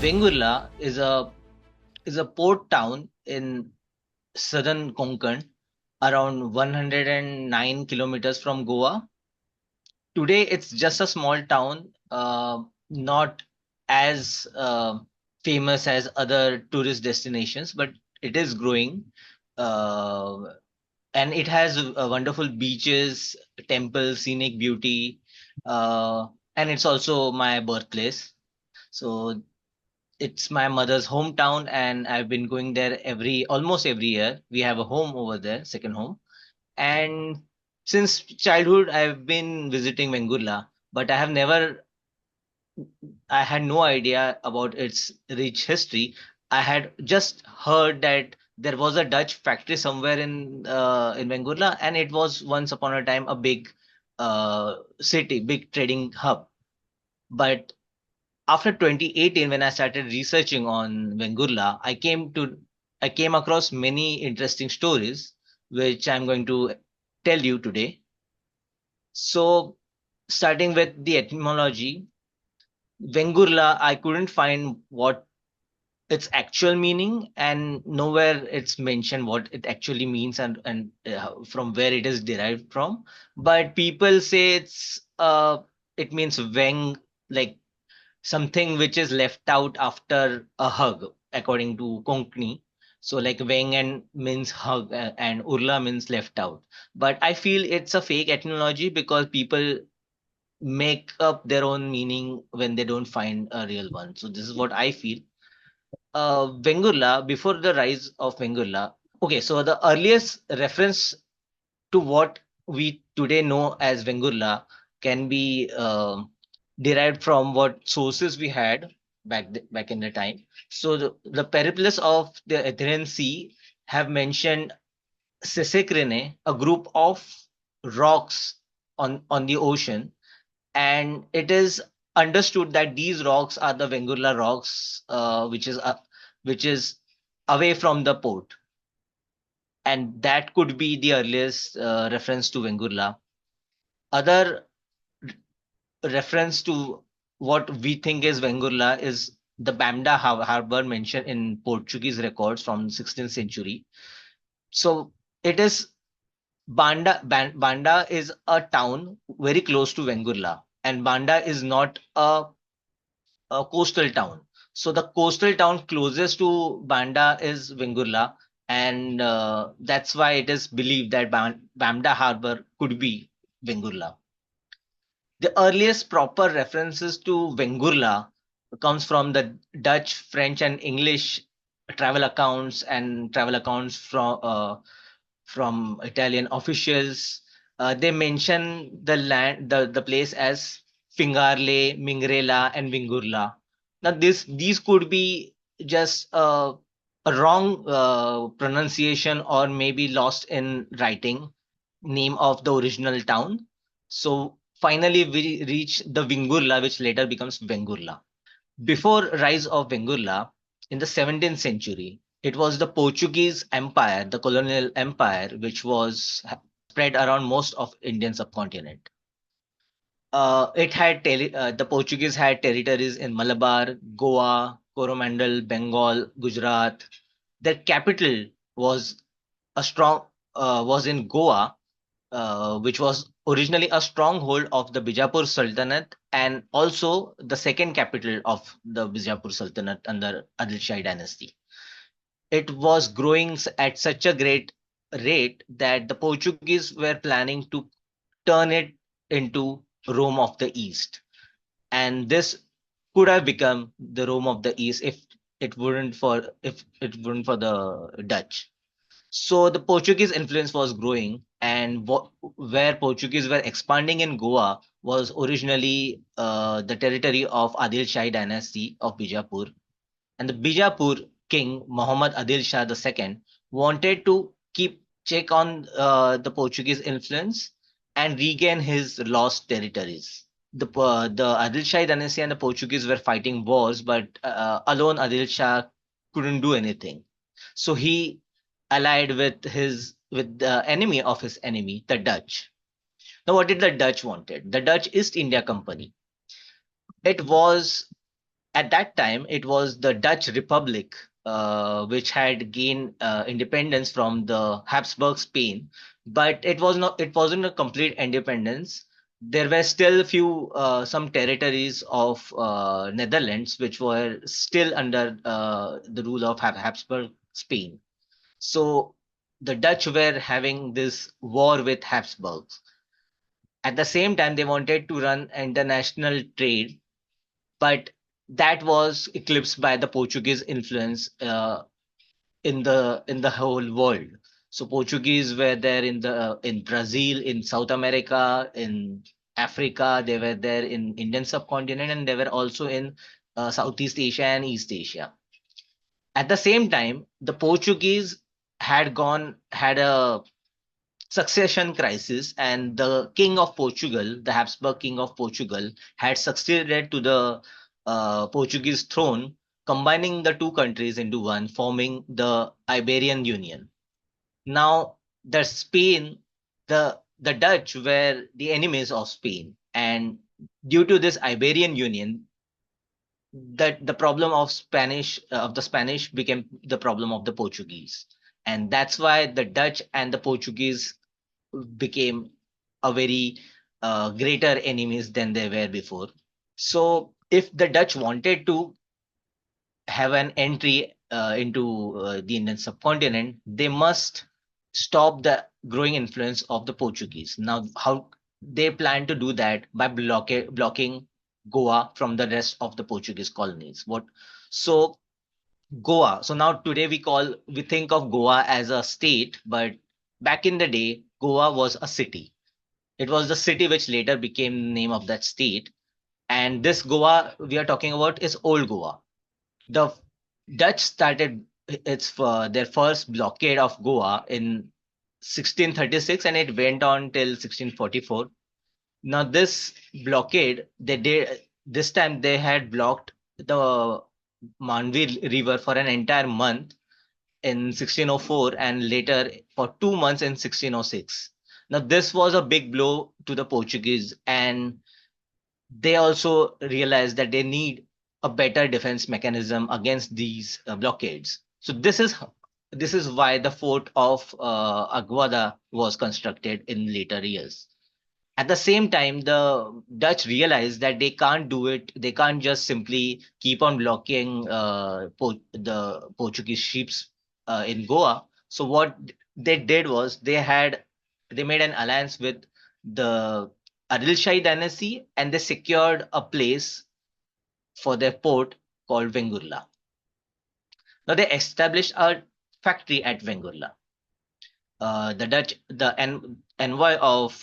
Vengurla is a port town in southern Konkan, around 109 kilometers from Goa. Today, it's just a small town, not as famous as other tourist destinations, but it is growing. Uh, and it has wonderful beaches, temples, scenic beauty, uh, and it's also my birthplace. So it's my mother's hometown, and I've been going there almost every year. We have a home over there, second home, and since childhood I've been visiting Vengurla, but I had no idea about its rich history. I had just heard that there was a Dutch factory somewhere in Vengurla, and it was once upon a time a big city, big trading hub. But after 2018, when I started researching on Vengurla, I came across many interesting stories, which I'm going to tell you today. So, starting with the etymology, Vengurla, I couldn't find what its actual meaning, and nowhere it's mentioned what it actually means and from where it is derived from. But people say it means Veng, like something which is left out after a hug, according to Konkani. So like Veng and means hug and Urla means left out. But I feel it's a fake etymology because people make up their own meaning when they don't find a real one. So this is what I feel. Vengurla, before the rise of Vengurla, okay, so the earliest reference to what we today know as Vengurla can be derived from what sources we had back in the time. So the periplus of the Athenian Sea have mentioned Sesekrene, a group of rocks on the ocean, and it is understood that these rocks are the Vengurla rocks, which is away from the port, and that could be the earliest reference to Vengurla. Other reference to what we think is Vengurla is the Bamda harbor mentioned in Portuguese records from 16th century. So it is Banda is a town very close to Vengurla, and Banda is not a coastal town. So the coastal town closest to Banda is Vengurla, and that's why it is believed that Bamda harbor could be Vengurla. The earliest proper references to Vengurla comes from the Dutch, French, and English travel accounts from Italian officials. They mention the place as Fingarle, Mingrela, and Vingurla. Now, these could be just a wrong pronunciation or maybe lost in writing name of the original town. So finally, we reach the Vingurla, which later becomes Vengurla. Before rise of Vengurla, in the 17th century, it was the Portuguese Empire, the colonial empire, which was spread around most of Indian subcontinent. The Portuguese had territories in Malabar, Goa, Coromandel, Bengal, Gujarat. Their capital was a strong was in Goa, which was originally a stronghold of the Bijapur Sultanate and also the second capital of the Bijapur Sultanate under Adil Shahi dynasty. It was growing at such a great rate that the Portuguese were planning to turn it into Rome of the East. And this could have become the Rome of the East if it weren't for the Dutch. So the Portuguese influence was growing, and where Portuguese were expanding in Goa was originally the territory of Adil Shahi dynasty of Bijapur. And the Bijapur king Muhammad Adil Shah II wanted to keep check on the Portuguese influence and regain his lost territories. The Adil Shah dynasty and the Portuguese were fighting wars, but alone Adil Shah couldn't do anything. So he allied with the enemy of his enemy, the Dutch. Now, what did the Dutch wanted? The Dutch East India Company. It was At that time, it was the Dutch Republic, which had gained independence from the Habsburg Spain, but it wasn't a complete independence. There were still few some territories of Netherlands which were still under the rule of Habsburg Spain. So the Dutch were having this war with Habsburgs. At the same time, they wanted to run international trade, but that was eclipsed by the Portuguese influence in the whole world. So Portuguese were there in Brazil, in South America, in Africa. They were there in Indian subcontinent, and they were also in Southeast Asia and East Asia. At the same time, the Portuguese had a succession crisis, and the king of Portugal, the Habsburg king of Portugal, had succeeded to the Portuguese throne, combining the two countries into one, forming the Iberian Union. Now, the Spain, the Dutch were the enemies of Spain, and due to this Iberian Union, that the problem of the Spanish became the problem of the Portuguese, and that's why the Dutch and the Portuguese became a very greater enemies than they were before. So if the Dutch wanted to have an entry into the Indian subcontinent, they must stop the growing influence of the Portuguese. Now, how they plan to do that? By blocking Goa from the rest of the Portuguese colonies. What? So Goa. So now today we think of Goa as a state, but back in the day, Goa was a city. It was the city which later became the name of that state. And this Goa we are talking about is Old Goa. The Dutch started their first blockade of Goa in 1636, and it went on till 1644. Now this blockade, they did this time they had blocked the Manvi River for an entire month in 1604, and later for 2 months in 1606. Now this was a big blow to the Portuguese, and they also realized that they need a better defense mechanism against these blockades. So this is why the fort of Aguada was constructed in later years. At the same time, the Dutch realized that they can't do it. They can't just simply keep on blocking the Portuguese ships in Goa. So what they did was they made an alliance with the Adilshai dynasty, and they secured a place for their port called Vengurla. Now they established a factory at Vengurla. The envoy of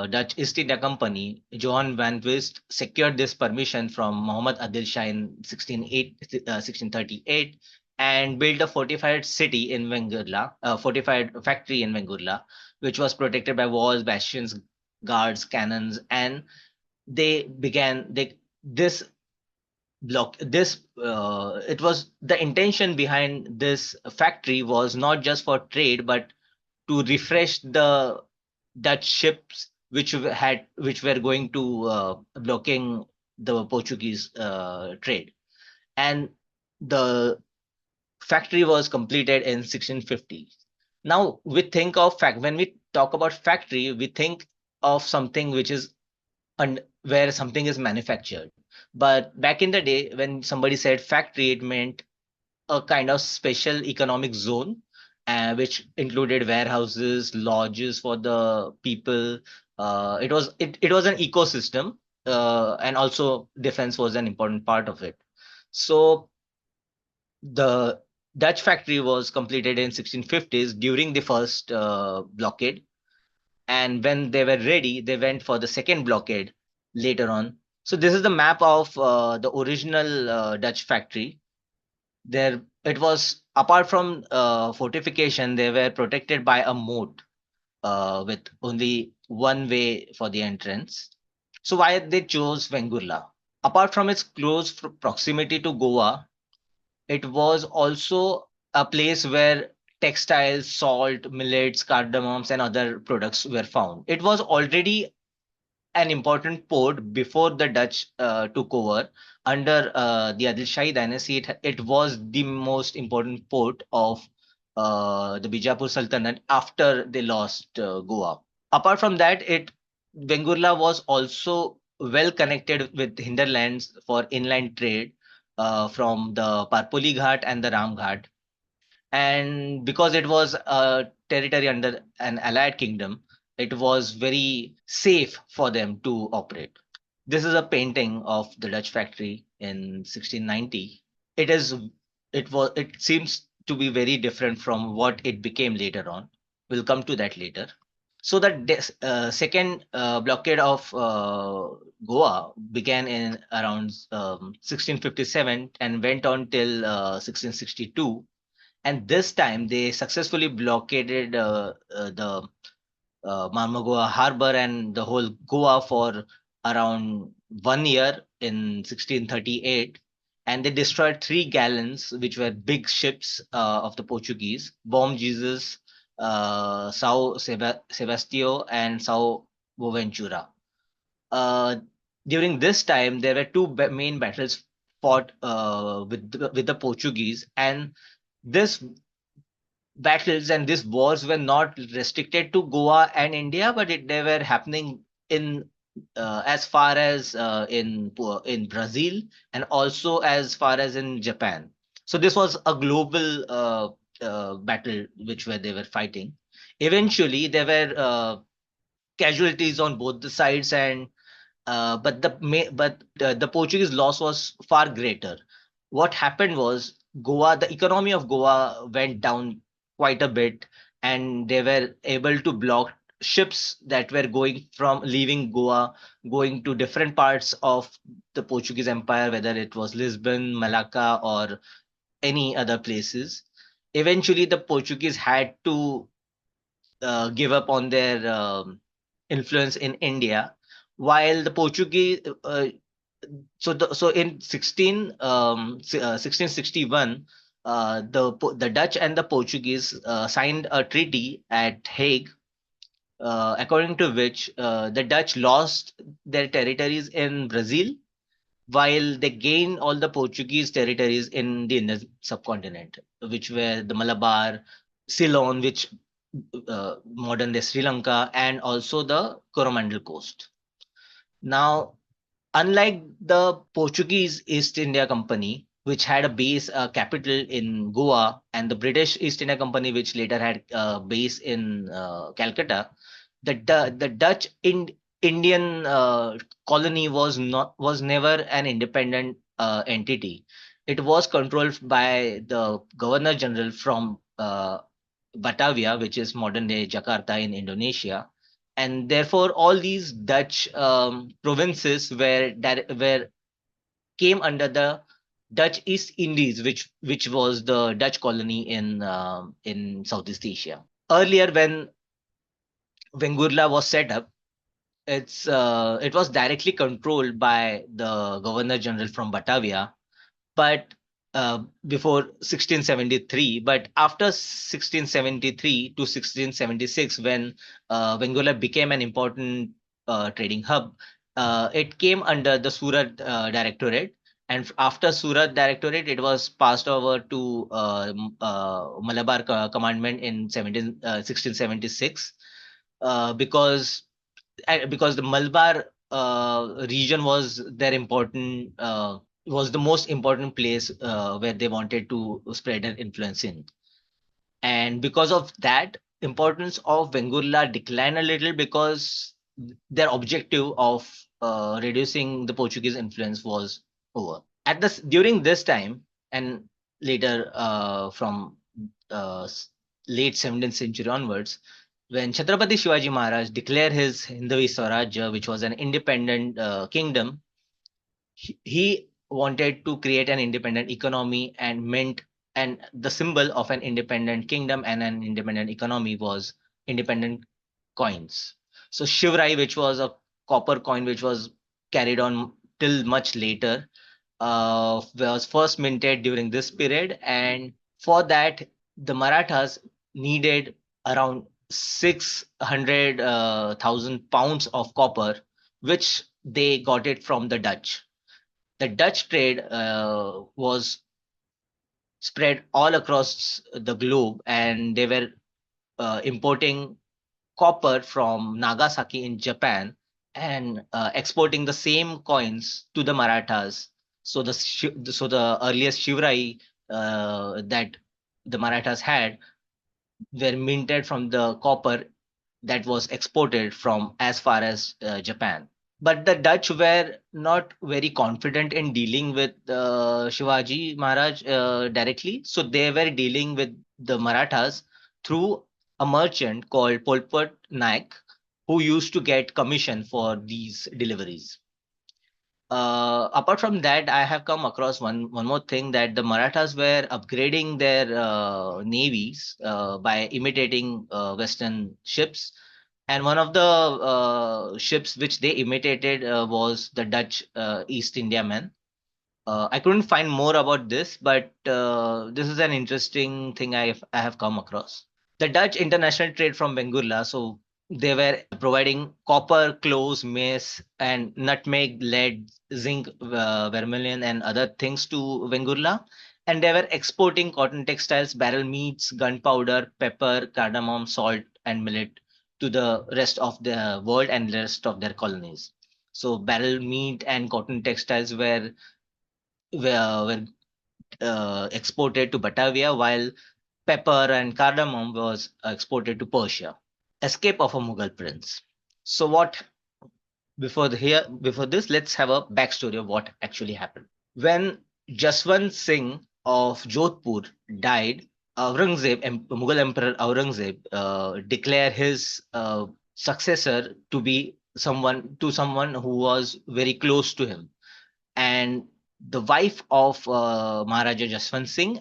Dutch East India Company, Johan van Wist, secured this permission from Muhammad Adil Shah in 1638, and built a fortified city in Vengurla, a fortified factory in Vengurla, which was protected by walls, bastions, guards, cannons, and they began they this block this it was the intention behind this factory was not just for trade, but to refresh the Dutch ships which were going to blocking the Portuguese trade. And the factory was completed in 1650. Now we think of fact when we talk about factory, we think of something which is where something is manufactured. But back in the day, when somebody said factory, it meant a kind of special economic zone, which included warehouses, lodges for the people. It was an ecosystem, and also defense was an important part of it. So the Dutch factory was completed in 1650s during the first blockade, and when they were ready, they went for the second blockade later on. So this is the map of the original Dutch factory. There it was, apart from fortification, they were protected by a moat with only one way for the entrance. So why they chose Vengurla? Apart from its close proximity to Goa, it was also a place where textiles, salt, millets, cardamoms, and other products were found. It was already an important port before the Dutch took over. Under the Adil Shahi dynasty, it was the most important port of the Bijapur Sultanate after they lost Goa. Apart from that, it Vengurla was also well connected with hinterlands for inland trade from the Parpoli Ghat and the Ram Ghat. And because it was a territory under an allied kingdom, it was very safe for them to operate. This is a painting of the Dutch factory in 1690. It seems to be very different from what it became later on. We'll come to that later. So the second blockade of Goa began in around 1657 and went on till 1662. And this time they successfully blockaded the Marmagoa harbor and the whole Goa for around 1 year in 1638. And they destroyed three galleons, which were big ships of the Portuguese: Bom Jesus, Sebastio, and Sao Boaventura. Uh, During this time, there were two main battles fought with the Portuguese, and this battles and these wars were not restricted to Goa and India, but they were happening in as far as in Brazil, and also as far as in Japan. So this was a global battle which where they were fighting. Eventually, there were casualties on both the sides, and the Portuguese loss was far greater. What happened was the economy of Goa went down quite a bit, and they were able to block ships that were going from leaving Goa, going to different parts of the Portuguese Empire, whether it was Lisbon, Malacca, or any other places. Eventually, the Portuguese had to give up on their influence in India, while the Portuguese. So in 1661, the Dutch and the Portuguese signed a treaty at Hague, according to which the Dutch lost their territories in Brazil, while they gained all the Portuguese territories in the Indian subcontinent, which were the Malabar, Ceylon, which modern day Sri Lanka, and also the Coromandel coast. Now, unlike the Portuguese East India Company, which had a base capital in Goa, and the British East India Company, which later had a base in Calcutta, the Dutch Indian colony was never an independent entity. It was controlled by the Governor General from Batavia, which is modern day Jakarta in Indonesia, and therefore all these Dutch provinces were came under the Dutch East Indies, which was the Dutch colony in Southeast Asia. Earlier, when Vengurla was set up, it was directly controlled by the Governor General from Batavia, but before 1673. But after 1673 to 1676, when Vengurla became an important trading hub, it came under the Surat Directorate. And after Surat Directorate, it was passed over to Malabar Commandment in 1676, because the Malabar region was their important was the most important place where they wanted to spread their influence in. And because of that, importance of Vengurla declined a little, because their objective of reducing the Portuguese influence was over. During this time, and later from late 17th century onwards, when Chhatrapati Shivaji Maharaj declared his Hindavi Swarajya, which was an independent kingdom, he wanted to create an independent economy, and the symbol of an independent kingdom and an independent economy was independent coins. So Shivrai, which was a copper coin which was carried on till much later, was first minted during this period, and for that the Marathas needed around 600,000 pounds of copper which they got it from the Dutch. The Dutch trade was spread all across the globe, and they were importing copper from Nagasaki in Japan and exporting the same coins to the Marathas. So the earliest shivrai that the Marathas had were minted from the copper that was exported from as far as Japan. But the Dutch were not very confident in dealing with Shivaji Maharaj directly, so they were dealing with the Marathas through a merchant called Polpot Naik, who used to get commission for these deliveries. Apart from that, I have come across one more thing, that the Marathas were upgrading their navies by imitating Western ships, and one of the ships which they imitated was the Dutch East Indiaman. I couldn't find more about this, but this is an interesting thing I have come across. The Dutch international trade from Vengurla, so they were providing copper, cloves, mace, and nutmeg, lead, zinc, vermilion, and other things to Vengurla. And they were exporting cotton textiles, barrel meats, gunpowder, pepper, cardamom, salt, and millet to the rest of the world and the rest of their colonies. So barrel meat and cotton textiles were exported to Batavia, while pepper and cardamom was exported to Persia. Escape of a Mughal prince. So what before this, let's have a backstory of what actually happened. When Jaswant Singh of Jodhpur died, Mughal Emperor Aurangzeb, declared his successor to be someone who was very close to him, and the wife of Maharaja Jaswant Singh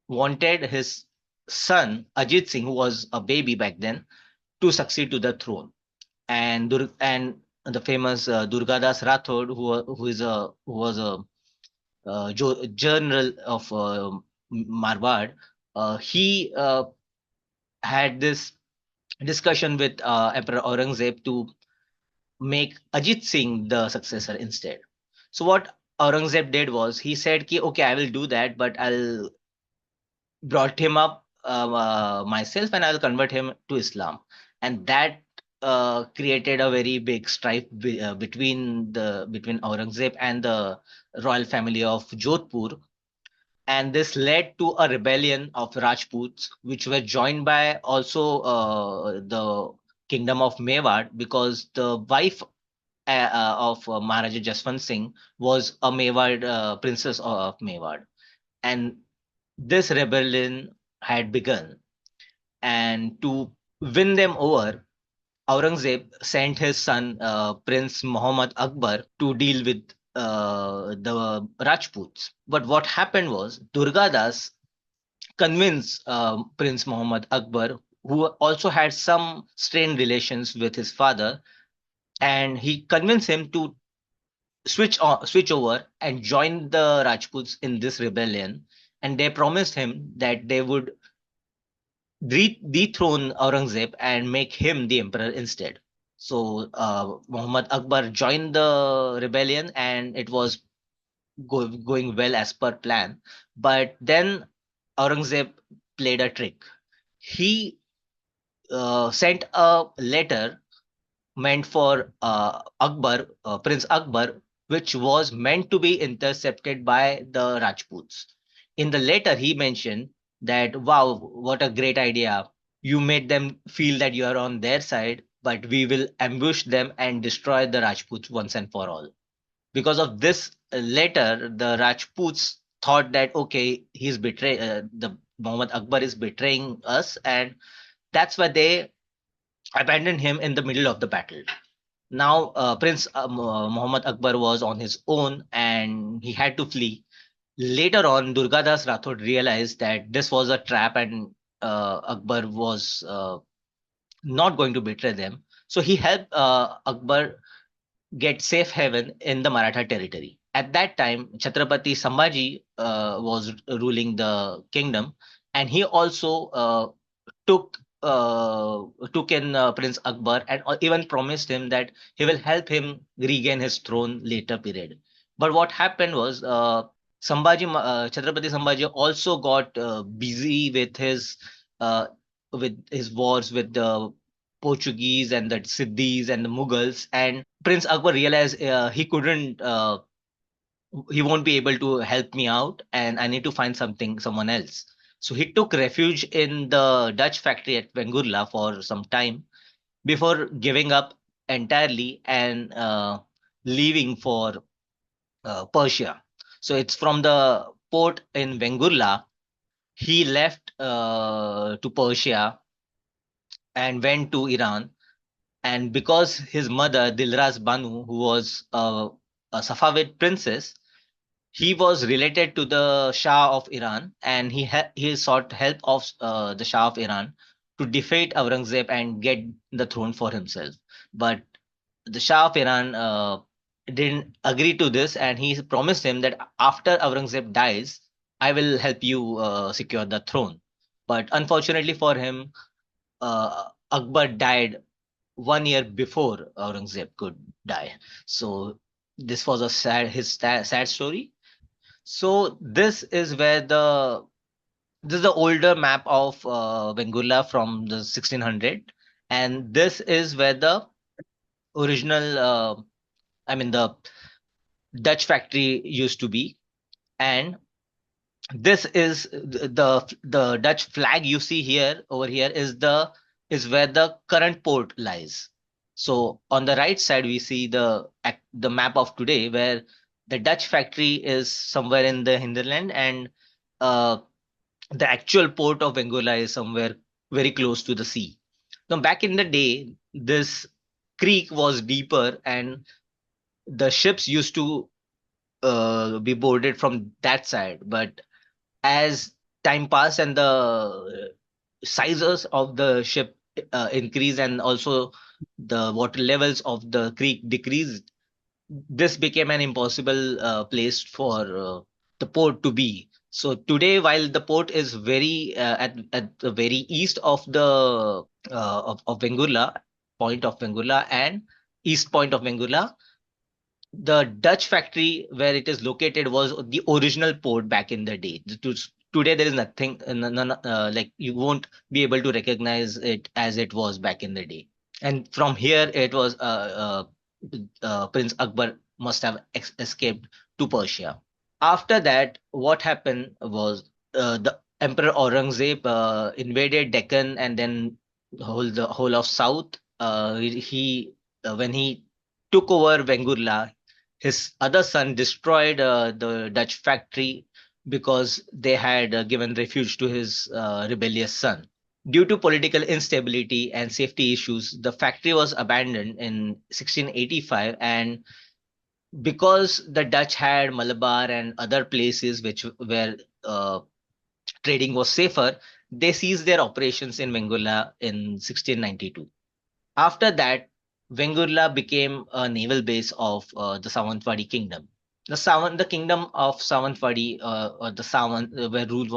wanted his son Ajit Singh, who was a baby back then, to succeed to the throne. And the famous Durgadas Rathod, who was a general of Marwad, he had this discussion with Emperor Aurangzeb to make Ajit Singh the successor instead. So what Aurangzeb did was, he said, "Ki, okay, I will do that, but I'll brought him up myself, and I'll convert him to Islam." And that created a very big strife between Aurangzeb and the royal family of Jodhpur, and this led to a rebellion of Rajputs, which were joined by also the kingdom of Mewar, because the wife of Maharaja Jaswant Singh was a Mewar princess of Mewar, and this rebellion had begun. And to win them over, Aurangzeb sent his son Prince Muhammad Akbar to deal with the Rajputs. But what happened was, Durgadas convinced Prince Muhammad Akbar, who also had some strained relations with his father, and he convinced him to switch over and join the Rajputs in this rebellion. And they promised him that they would dethrone Aurangzeb and make him the emperor instead. So Muhammad Akbar joined the rebellion, and it was going well as per plan. But then Aurangzeb played a trick. He sent a letter meant for Prince Akbar, which was meant to be intercepted by the Rajputs. In the letter, he mentioned that, wow, what a great idea. You made them feel that you are on their side, but we will ambush them and destroy the Rajputs once and for all. Because of this letter, the Rajputs thought that, okay, the Muhammad Akbar is betraying us, and that's why they abandoned him in the middle of the battle. Now, Prince Muhammad Akbar was on his own, and he had to flee. Later on, Durgadas Rathod realized that this was a trap, and Akbar was not going to betray them. So he helped Akbar get safe haven in the Maratha territory. At that time, Chhatrapati Sambhaji was ruling the kingdom, and he also took took in Prince Akbar and even promised him that he will help him regain his throne later period. But what happened was Chhatrapati Sambhaji also got busy with his wars with the Portuguese and the Siddhis and the Mughals, and Prince Akbar realized he won't be able to help me out, and I need to find someone else. So he took refuge in the Dutch factory at Vengurla for some time before giving up entirely and leaving for Persia. So it's from the port in Vengurla he left to Persia and went to Iran. And because his mother Dilraz Banu, who was a Safavid princess, he was related to the Shah of Iran, and he sought help of the Shah of Iran to defeat Aurangzeb and get the throne for himself. But the Shah of Iran didn't agree to this, and he promised him that after Aurangzeb dies, I will help you secure the throne. But unfortunately for him, Akbar died 1 year before Aurangzeb could die. So this was sad story. So this is the older map of Vengurla from the 1600, and this is where the original, I mean the Dutch factory used to be, and this is the Dutch flag you see here over here is where the current port lies. So on the right side we see the map of today where the Dutch factory is somewhere in the hinterland, and uh, the actual port of Bengola is somewhere very close to the sea. Now back in the day, this creek was deeper, and the ships used to be boarded from that side. But as time passed and the sizes of the ship increased, and also the water levels of the creek decreased, this became an impossible place for the port to be. So today, while the port is at the very east of of Vengurla, point of Vengurla, and east point of Vengurla, the Dutch factory where it is located was the original port back in the day. Today there is nothing, like you won't be able to recognize it as it was back in the day. And from here, it was Prince Akbar must have escaped to Persia. After that, what happened was the Emperor Aurangzeb invaded Deccan and then the whole of South. When he took over Vengurla, his other son destroyed the Dutch factory because they had given refuge to his rebellious son. Due to political instability and safety issues, the factory was abandoned in 1685, and because the Dutch had Malabar and other places where trading was safer, they seized their operations in Vengurla in 1692. After that, Vengurla became a naval base of the Savantwadi kingdom. The kingdom of Savantwadi, or the Savant, where rule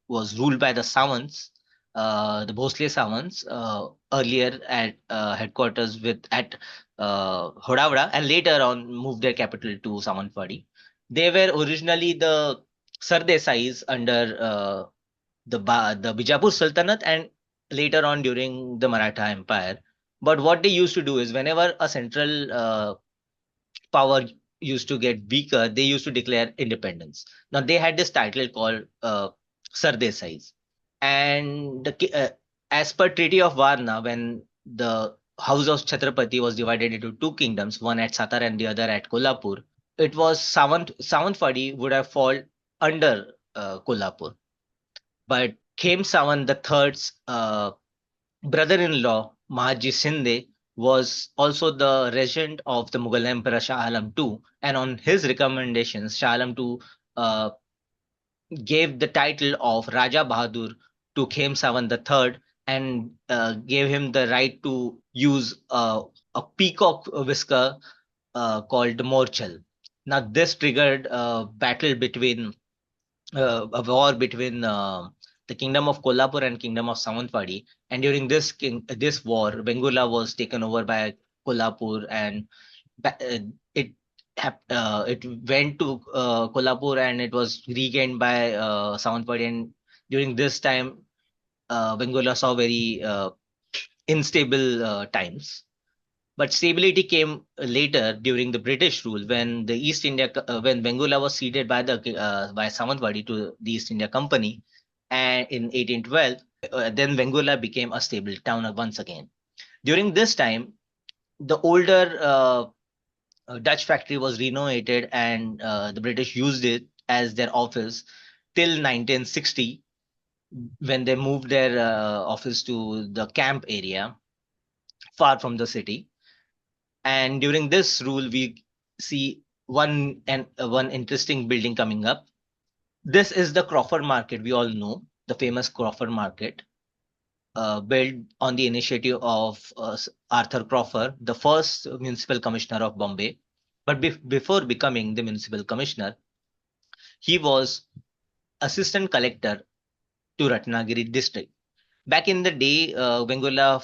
was ruled by the Savants, the Bhosle Savants, earlier at headquarters at Hodawda, and later on moved their capital to Savantwadi. They were originally the Sardesais under the Bijapur Sultanate, and later on during the Maratha Empire. But what they used to do is whenever a central power used to get weaker, they used to declare independence. Now they had this title called Sardesais. And as per Treaty of Varna, when the House of Chhatrapati was divided into two kingdoms, one at Satara and the other at Kolhapur, it was Savantwadi would have fallen under Kolhapur. But Khem Sawant the third's brother-in-law, Mahaji Shinde, was also the regent of the Mughal Emperor Shah Alam II, and on his recommendations, Shah Alam II gave the title of Raja Bahadur to Khem Sawant III, and gave him the right to use a peacock whisker called Morchal. Now, this triggered a war between the kingdom of Kolhapur and kingdom of Samantvadi. And during this war, Vengurla was taken over by Kolhapur, and it it went to Kolhapur, and it was regained by Samantvadi. And during this time, Vengurla saw very unstable times. But stability came later during the British rule, when the when Vengurla was ceded by the by Samantvadi to the East India Company, and in 1812, then Vengurla became a stable town once again. During this time, the older Dutch factory was renovated, and the British used it as their office till 1960, when they moved their office to the camp area far from the city. And during this rule, we see one interesting building coming up. This is the Crawford Market. We all know the famous Crawford Market, built on the initiative of Arthur Crawford, the first municipal commissioner of Bombay. But before becoming the municipal commissioner, he was assistant collector to Ratnagiri district. Back in the day, Vengurla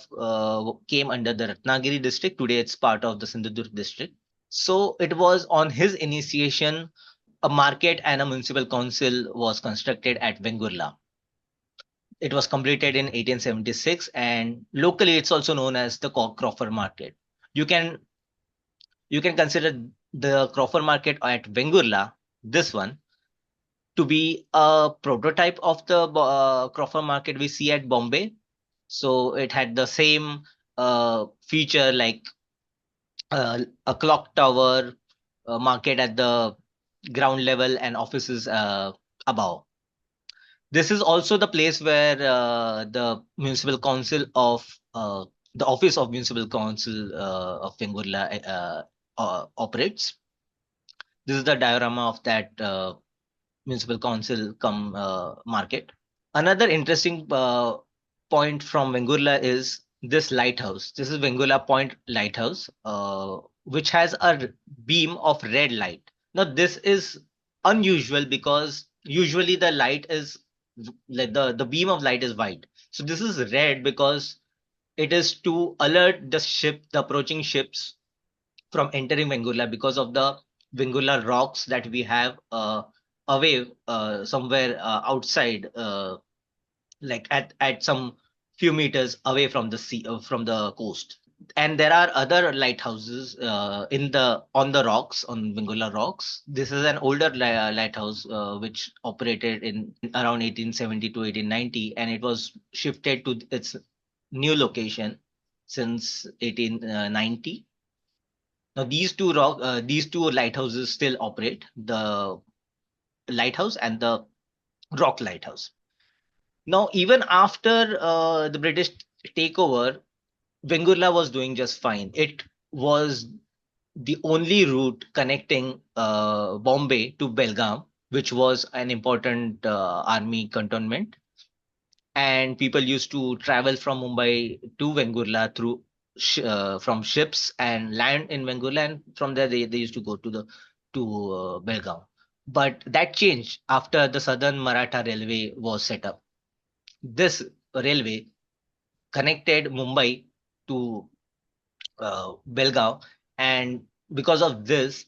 came under the Ratnagiri district. Today, it's part of the Sindhudurg district. So it was on his initiation, a market and a municipal council was constructed at Vengurla. It was completed in 1876, and locally it's also known as the Crawford Market. You can you can consider the Crawford Market at Vengurla, this one, to be a prototype of the Crawford Market we see at Bombay. So it had the same feature, like a clock tower, market at the ground level, and offices above. This is also the place where the office of municipal council of Vengurla operates. This is the diorama of that municipal council come market. Another interesting point from Vengurla is this lighthouse. This is Vengurla Point Lighthouse, which has a beam of red light. Now, this is unusual because usually the light is like the beam of light is white. So this is red because it is to alert the approaching ships from entering Vengurla, because of the Vengurla rocks that we have away somewhere outside, like at some few meters away from the sea, from the coast. And there are other lighthouses on the rocks, on Vengurla rocks. This is an older lighthouse which operated in around 1870 to 1890, and it was shifted to its new location since 1890. Now these two lighthouses still operate, the lighthouse and the rock lighthouse. Now, even after the British takeover, Vengurla was doing just fine. It was the only route connecting Bombay to Belgaum, which was an important army cantonment. And people used to travel from Mumbai to Vengurla through from ships and land in Vengurla, and from there they used to go to Belgaum. But that changed after the Southern Maratha Railway was set up. This railway connected Mumbai to Belgaum, and because of this,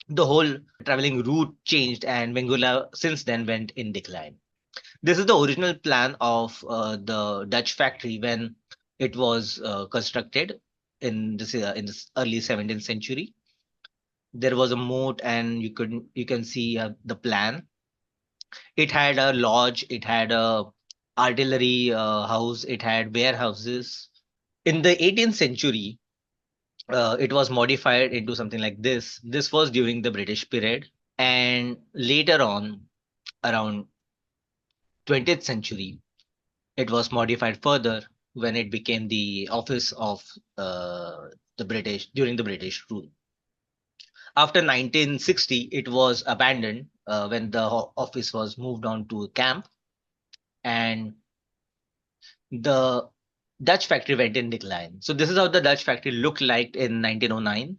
the whole traveling route changed, and Vengurla since then went in decline. This is the original plan of the Dutch factory when it was constructed in this early 17th century. There was a moat, and you can see the plan. It had a lodge, it had a artillery house, it had warehouses. In the 18th century, it was modified into something like this. This was during the British period, and later on, around 20th century, it was modified further when it became the office of the British during the British rule. After 1960, it was abandoned when the office was moved on to camp, and the Dutch factory went in decline. So this is how the Dutch factory looked like in 1909.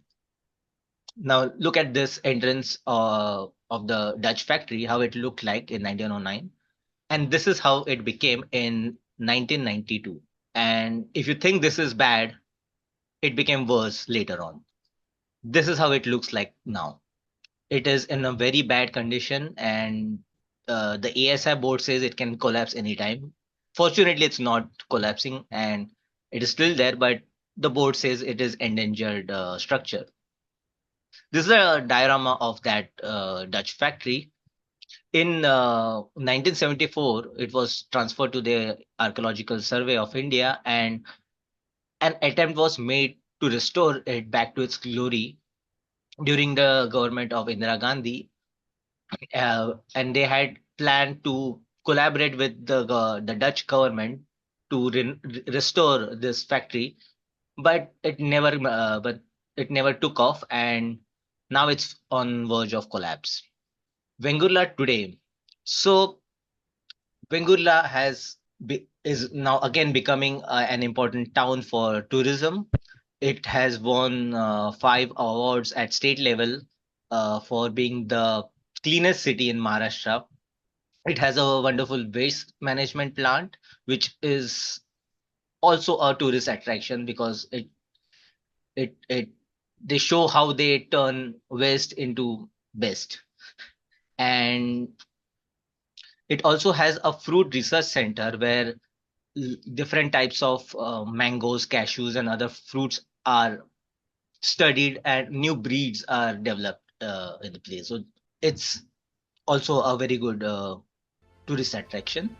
Now look at this entrance of the Dutch factory, how it looked like in 1909. And this is how it became in 1992. And if you think this is bad, it became worse later on. This is how it looks like now. It is in a very bad condition, and the ASI board says it can collapse anytime. Fortunately, it's not collapsing, and it is still there, but the board says it is endangered structure. This is a diorama of that Dutch factory. In 1974, it was transferred to the Archaeological Survey of India, and an attempt was made to restore it back to its glory during the government of Indira Gandhi. And they had planned to collaborate with the Dutch government to restore this factory, but it never took off, and now it's on verge of collapse. Vengurla today. So Vengurla is now again becoming an important town for tourism. It has won 5 awards at state level for being the cleanest city in Maharashtra. It has a wonderful waste management plant, which is also a tourist attraction because it they show how they turn waste into best. And it also has a fruit research center where different types of mangoes, cashews, and other fruits are studied, and new breeds are developed in the place. So it's also a very good tourist attraction.